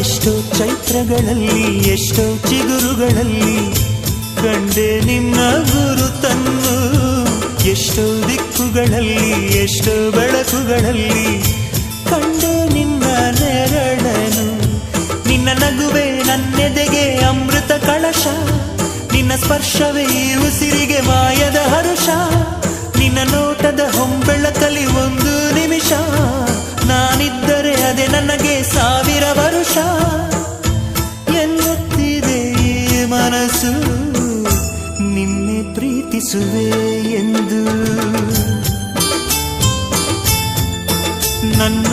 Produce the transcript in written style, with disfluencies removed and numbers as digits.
ಎಷ್ಟೋ ಚೈತ್ರಗಳಲ್ಲಿ ಎಷ್ಟೋ ಚಿಗುರುಗಳಲ್ಲಿ ಕಂಡೆ ನಿನ್ನ ಗುರುತನ್ನು. ಎಷ್ಟೋ ದಿಕ್ಕುಗಳಲ್ಲಿ ಎಷ್ಟೋ ಬೆಳಕುಗಳಲ್ಲಿ ಕಂಡೆ ನಿನ್ನ ನೆರಳನು. ನಿನ್ನ ನಗುವೆ ನನ್ನೆದೆಗೆ ಅಮೃತ ಕಳಶ, ನಿನ್ನ ಸ್ಪರ್ಶವೇ ಈ ಉಸಿರಿಗೆ ಮಾಯದ ಹರುಷ. ನಿನ್ನ ನೋಟದ ಹೊಂಬೆಳಕಲಿ ಒಂದು ನಿಮಿಷ, ನಾನಿದ್ದರೆ ಅದೇ ನನಗೆ 1000 ವರುಷ. ಎನ್ನುತ್ತಿದೆ ಈ ಮನಸ್ಸು ನಿನ್ನೆ ಪ್ರೀತಿಸುವೆ ಎಂದು. ನನ್ನ